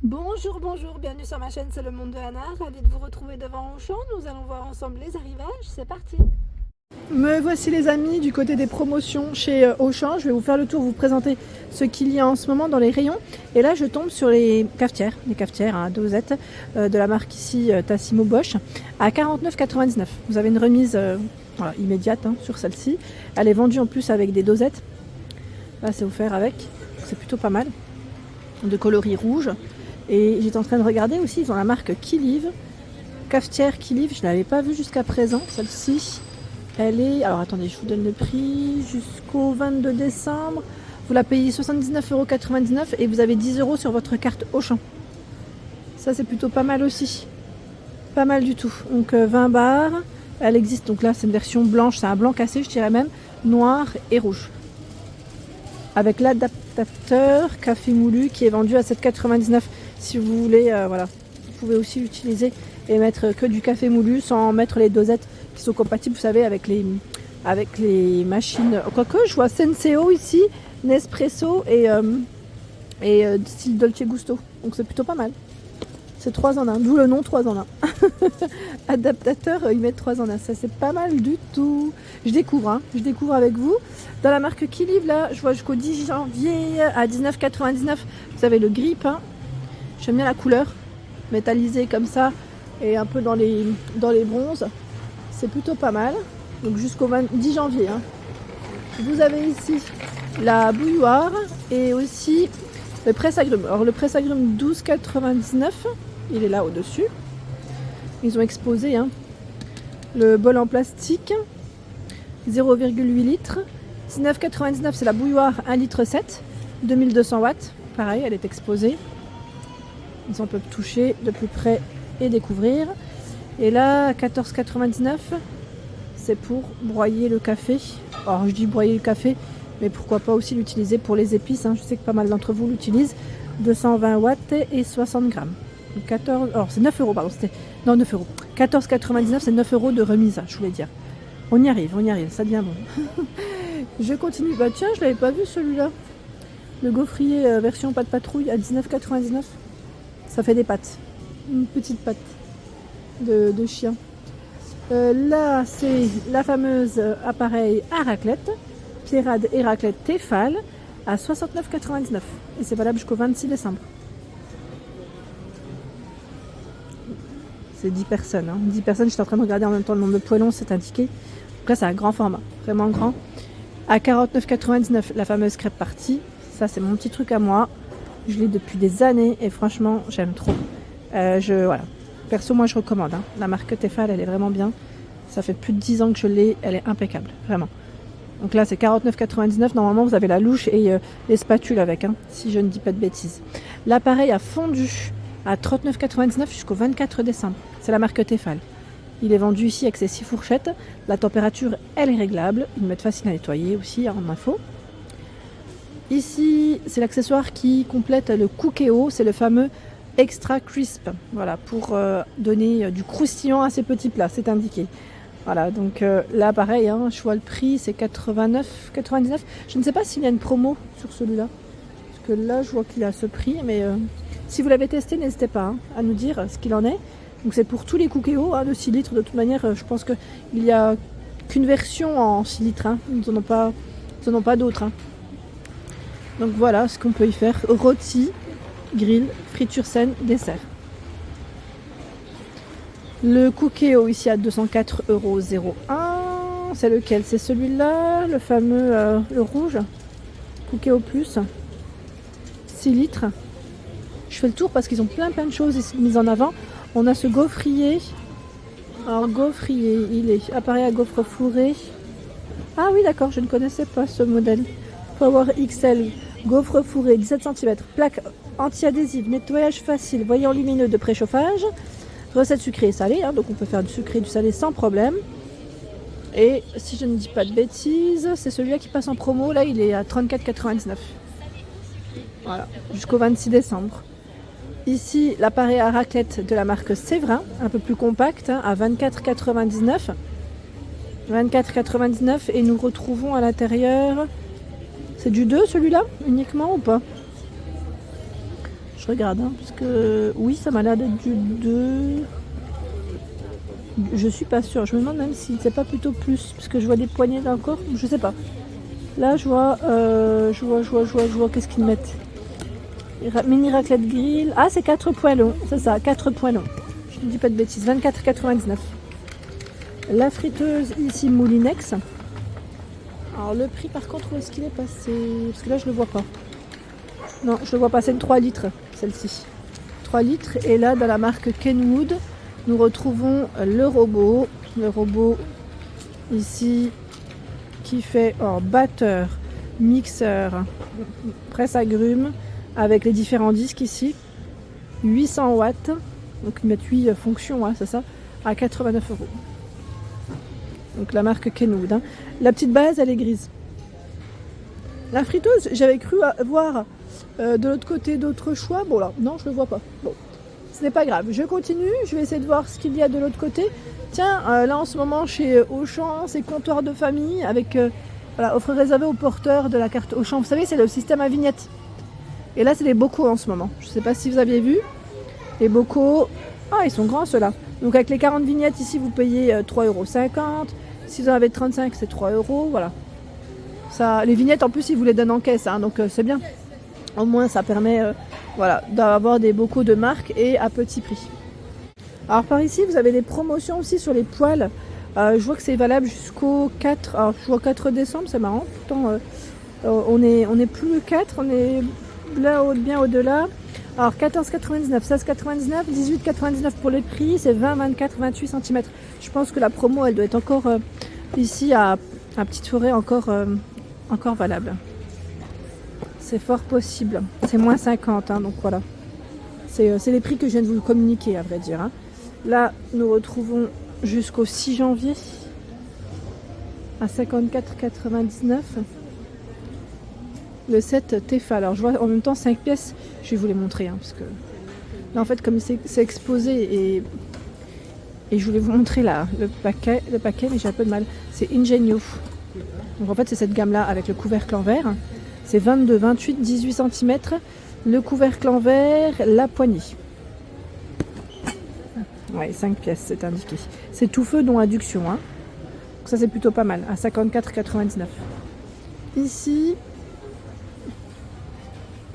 Bonjour, bonjour, bienvenue sur ma chaîne C'est le monde de Anna, ravie de vous retrouver devant Auchan. Nous allons voir ensemble les arrivages, c'est parti. Me voici les amis du côté des promotions chez Auchan. Je vais vous faire le tour, vous présenter ce qu'il y a en ce moment dans les rayons. Et là je tombe sur les cafetières à dosettes de la marque ici Tassimo Bosch à 49,99 €. Vous avez une remise voilà, immédiate sur celle-ci. Elle est vendue en plus avec des dosettes. Là c'est offert avec, c'est plutôt pas mal. De coloris rouge. Et j'étais en train de regarder aussi, ils ont la marque Kilive, cafetière Kilive, je ne l'avais pas vue jusqu'à présent, celle-ci. Elle est, alors attendez, je vous donne le prix, jusqu'au 22 décembre. Vous la payez 79,99 € et vous avez 10 € sur votre carte Auchan. Ça c'est plutôt pas mal aussi, pas mal du tout. Donc 20 bars, elle existe, donc là c'est une version blanche, c'est un blanc cassé je dirais même, noir et rouge. Avec l'adaptateur café moulu qui est vendu à 7,99 € si vous voulez, voilà. Vous pouvez aussi l'utiliser et mettre que du café moulu sans mettre les dosettes qui sont compatibles, vous savez, avec les machines. Quoique, je vois Senseo ici, Nespresso et style Dolce Gusto. Donc c'est plutôt pas mal. C'est 3 en 1, d'où le nom 3 en 1. Adaptateur, ils mettent 3 en 1. Ça, c'est pas mal du tout. Je découvre avec vous. Dans la marque Kilive, là, je vois jusqu'au 10 janvier à 19,99 €. Vous avez le gris peint. J'aime bien la couleur métallisée comme ça et un peu dans les bronzes. C'est plutôt pas mal. Donc jusqu'au 10 janvier. Vous avez ici la bouilloire et aussi le presse-agrumes. Alors le presse-agrumes 12,99 €. Il est là au-dessus. Ils ont exposé le bol en plastique 0,8 litres. 19,99 € c'est la bouilloire 1,7 litre, 2200 watts. Pareil, elle est exposée. Ils en peuvent toucher de plus près et découvrir. Et là, 14,99 €, c'est pour broyer le café. Alors je dis broyer le café, mais pourquoi pas aussi l'utiliser pour les épices. Je sais que pas mal d'entre vous l'utilisent. 220 watts et 60 grammes. 14, alors c'est 9 €, pardon, c'était. Non, 9 €. 14,99 €, c'est 9 € de remise, je voulais dire. On y arrive, ça devient bon. Je continue. Bah tiens, je l'avais pas vu celui-là. Le gaufrier version pâte patrouille à 19,99 €. Ça fait des pâtes. Une petite pâte de chien. Là, c'est la fameuse appareil à raclette. Pierrade et raclette Tefal à 69,99 €. Et c'est valable jusqu'au 26 décembre. C'est 10 personnes. 10 personnes, j'étais en train de regarder en même temps le nombre de poêlons, c'est indiqué. Donc là, c'est un grand format, vraiment grand. À 49,99 € la fameuse crêpe partie. Ça, c'est mon petit truc à moi. Je l'ai depuis des années et franchement, j'aime trop. Voilà. Perso, moi, je recommande. La marque Tefal, elle est vraiment bien. Ça fait plus de 10 ans que je l'ai. Elle est impeccable, vraiment. Donc là, c'est 49,99 €. Normalement, vous avez la louche et les spatules avec, si je ne dis pas de bêtises. L'appareil a fondu à 39,99 € jusqu'au 24 décembre. C'est la marque Tefal. Il est vendu ici avec ses 6 fourchettes. La température, elle est réglable. Ils mettent facile à nettoyer aussi, en info. Ici, c'est l'accessoire qui complète le Cookéo. C'est le fameux Extra Crisp. Voilà, pour donner du croustillant à ces petits plats. C'est indiqué. Voilà, donc là, pareil, je vois le prix, c'est 89,99 €. Je ne sais pas s'il y a une promo sur celui-là. Parce que là, je vois qu'il a ce prix. Mais si vous l'avez testé, n'hésitez pas à nous dire ce qu'il en est. Donc c'est pour tous les Cookéo de 6 litres. De toute manière, je pense qu'il n'y a qu'une version en 6 litres. Ils n'en ont pas d'autres. Donc voilà ce qu'on peut y faire. Rôti, grill, friture saine, dessert. Le Cookéo ici à 204,01 €. C'est lequel? C'est celui-là, le fameux, le rouge. Cookéo Plus. 6 litres. Je fais le tour parce qu'ils ont plein de choses ici mises en avant. On a ce gaufrier. Alors gaufrier, il est appareil à gaufre fourré. Ah oui d'accord, je ne connaissais pas ce modèle. Power XL, gaufre fourré, 17 cm, plaque anti-adhésive, nettoyage facile, voyant lumineux de préchauffage, recette sucrée et salée, donc on peut faire du sucré et du salé sans problème. Et si je ne dis pas de bêtises, c'est celui-là qui passe en promo, là il est à 34,99 €. Voilà, jusqu'au 26 décembre. Ici, l'appareil à raclette de la marque Séverin, un peu plus compact, à 24,99 €. 24,99 € et nous retrouvons à l'intérieur. C'est du 2 celui-là uniquement ou pas? Je regarde, hein, parce que oui, ça m'a l'air d'être du 2. Je suis pas sûre. Je me demande même si c'est pas plutôt plus, parce que je vois des poignées encore. Je sais pas. Là, je vois, qu'est-ce qu'ils mettent. Mini raclette grill. Ah, c'est 4 poêlons. C'est ça, 4 poêlons. Je ne dis pas de bêtises. 24,99. La friteuse ici, Moulinex. Alors, le prix, par contre, où est-ce qu'il est passé? Parce que là, je le vois pas. Non, je le vois pas. C'est une 3 litres, celle-ci. 3 litres. Et là, dans la marque Kenwood, nous retrouvons le robot. Le robot ici qui fait batteur, mixeur, presse agrumes avec les différents disques ici. 800 watts. Donc ils mettent 8 fonctions, hein, c'est ça, à 89 €. Donc la marque Kenwood. Hein. La petite base, elle est grise. La friteuse, j'avais cru voir de l'autre côté d'autres choix. Bon là, non, je ne le vois pas. Bon, ce n'est pas grave. Je continue. Je vais essayer de voir ce qu'il y a de l'autre côté. Tiens, là en ce moment chez Auchan, c'est comptoir de famille avec voilà, offre réservée aux porteurs de la carte Auchan. Vous savez, c'est le système à vignette. Et là, c'est les bocaux en ce moment. Je ne sais pas si vous aviez vu. Les bocaux, ah, ils sont grands ceux-là. Donc avec les 40 vignettes ici, vous payez 3,50 €. Si vous en avez 35, c'est 3 €. Voilà. Ça, les vignettes, en plus, ils vous les donnent en caisse. Hein, donc c'est bien. Au moins, ça permet voilà, d'avoir des bocaux de marque et à petit prix. Alors par ici, vous avez des promotions aussi sur les poêles. Je vois que c'est valable jusqu'au 4. Alors je vois 4 décembre, c'est marrant. Pourtant, on est plus le 4, on est là bien au-delà. Alors 14,99, 16,99, 18,99 pour les prix, c'est 20, 24, 28 cm. Je pense que la promo, elle doit être encore ici à Petite Forêt, encore valable. C'est fort possible. C'est moins 50, hein, donc voilà. C'est les prix que je viens de vous communiquer, à vrai dire. Hein. Là, nous retrouvons jusqu'au 6 janvier à 54,99 le set Tefal. Alors, je vois en même temps 5 pièces. Je vais vous les montrer. Hein, parce que là, en fait, comme c'est exposé et je voulais vous montrer là, le paquet, mais j'ai un peu de mal. C'est Ingenio. Donc, en fait, c'est cette gamme-là avec le couvercle en verre. C'est 22, 28, 18 cm. Le couvercle en verre, la poignée. Ouais, 5 pièces, c'est indiqué. C'est tout feu, dont induction. Hein. Donc ça, c'est plutôt pas mal, à 54,99. Ici,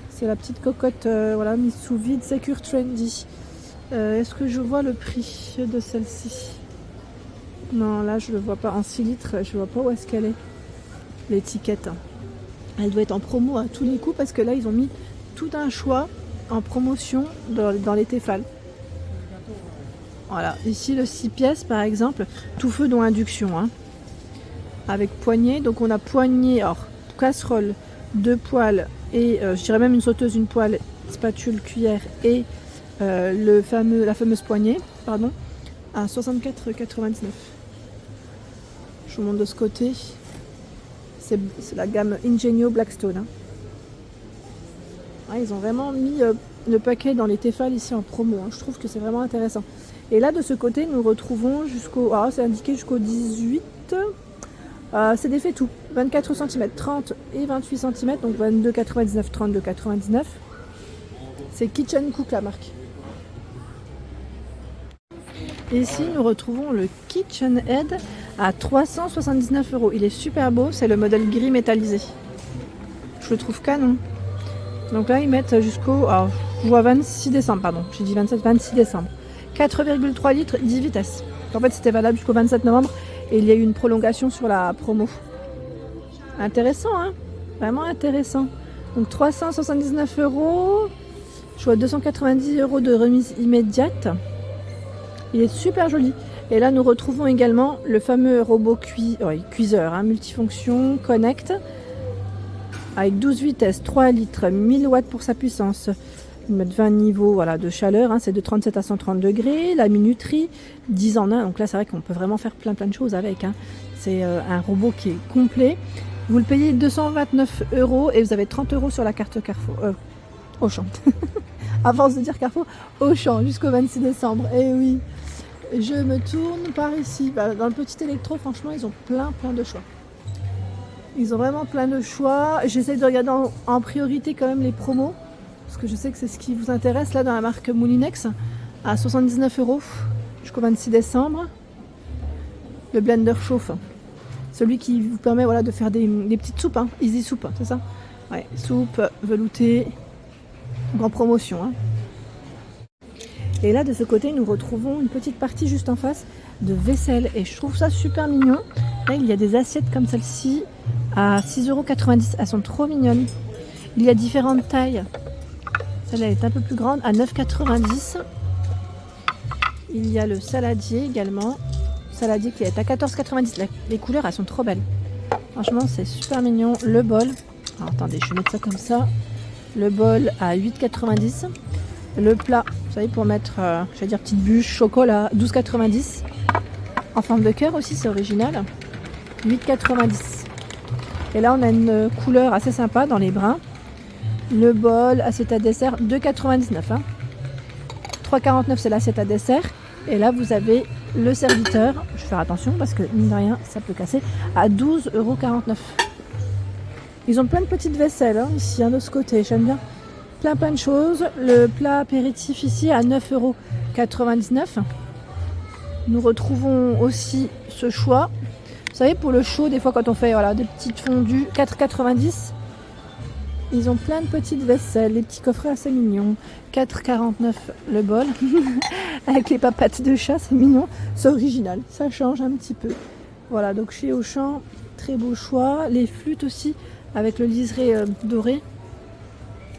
c'est la petite cocotte, voilà, mise sous vide, Secure Trendy. Est-ce que je vois le prix de celle-ci? Non, là, je ne le vois pas. En 6 litres, je ne vois pas où est-ce qu'elle est. L'étiquette. Elle doit être en promo à tous les coups parce que là, ils ont mis tout un choix en promotion dans les Tefal. Voilà, ici le 6 pièces par exemple, tout feu dont induction, hein, avec poignée. Donc on a poignée, alors casserole, 2 poêles et je dirais même une sauteuse, une poêle, spatule, cuillère et la fameuse poignée, pardon, à 64,99. Je vous montre de ce côté, c'est la gamme Ingenio Blackstone. Hein. Ah, ils ont vraiment mis le paquet dans les Tefal ici en promo, hein. Je trouve que c'est vraiment intéressant. Et là, de ce côté, nous retrouvons jusqu'au... Ah, c'est indiqué jusqu'au 18. C'est des faits tout. 24 cm, 30 et 28 cm. Donc 22,99, 32,99. C'est Kitchen Cook, la marque. Et ici, nous retrouvons le KitchenAid à 379 €. Il est super beau. C'est le modèle gris métallisé. Je le trouve canon. Donc là, ils mettent jusqu'au... Alors, je vois 26 décembre, pardon. J'ai dit 26 décembre. 4,3 litres, 10 vitesses. En fait, c'était valable jusqu'au 27 novembre et il y a eu une prolongation sur la promo. Intéressant, hein? Vraiment intéressant. Donc 379 €. Je vois 290 € de remise immédiate. Il est super joli. Et là, nous retrouvons également le fameux robot cuiseur, hein, multifonction, Connect, avec 12 vitesses, 3 litres, 1000 watts pour sa puissance. Ils mettent 20 niveaux, voilà, de chaleur, hein, c'est de 37 à 130 degrés. La minuterie, 10 en 1. Donc là, c'est vrai qu'on peut vraiment faire plein de choses avec. Hein. C'est un robot qui est complet. Vous le payez 229 € et vous avez 30 € sur la carte Carrefour. Auchan. À force de dire Carrefour, Auchan, jusqu'au 26 décembre. Et oui, je me tourne par ici. Dans le petit électro, franchement, ils ont plein de choix. Ils ont vraiment plein de choix. J'essaie de regarder en priorité quand même les promos. parce que je sais que c'est ce qui vous intéresse là dans la marque Moulinex, à 79 € jusqu'au 26 décembre. Le blender chauffe, celui qui vous permet voilà, de faire des petites soupes, hein. Easy soup, c'est ça? Ouais, soupe veloutée, en promotion. Hein. Et là de ce côté nous retrouvons une petite partie juste en face de vaisselle et je trouve ça super mignon. Là il y a des assiettes comme celle-ci à 6,90 €, elles sont trop mignonnes. Il y a différentes tailles, celle-là est un peu plus grande à 9,90 €. Il y a le saladier également, saladier qui est à 14,90 €. Les couleurs elles sont trop belles, franchement c'est super mignon. Le bol, alors, attendez je vais mettre ça comme ça, le bol à 8,90 €. Le plat, vous savez, pour mettre, je vais dire petite bûche, chocolat, 12,90 €. En forme de cœur aussi, c'est original. 8,90 €. Et là, on a une couleur assez sympa dans les bruns. Le bol, assiette à dessert, 2,99 €. Hein. 3,49 € c'est l'assiette à dessert. Et là, vous avez le serviteur. Je vais faire attention parce que, mine de rien, ça peut casser. À 12,49 €. Ils ont plein de petites vaisselles hein, ici, hein, de ce côté. J'aime bien. Plein de choses. Le plat apéritif ici à 9,99 €. Nous retrouvons aussi ce choix. Vous savez, pour le chaud, des fois quand on fait voilà, des petites fondues, 4,90 €. Ils ont plein de petites vaisselles, les petits coffrets assez mignons. 4,49 € le bol. Avec les papates de chat, c'est mignon. C'est original, ça change un petit peu. Voilà, donc chez Auchan, très beau choix. Les flûtes aussi, avec le liseré doré.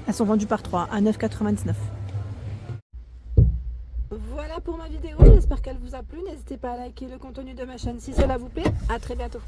Elles sont vendues par 3 à 9,99 €. Voilà pour ma vidéo, j'espère qu'elle vous a plu. N'hésitez pas à liker le contenu de ma chaîne si cela vous plaît. À très bientôt.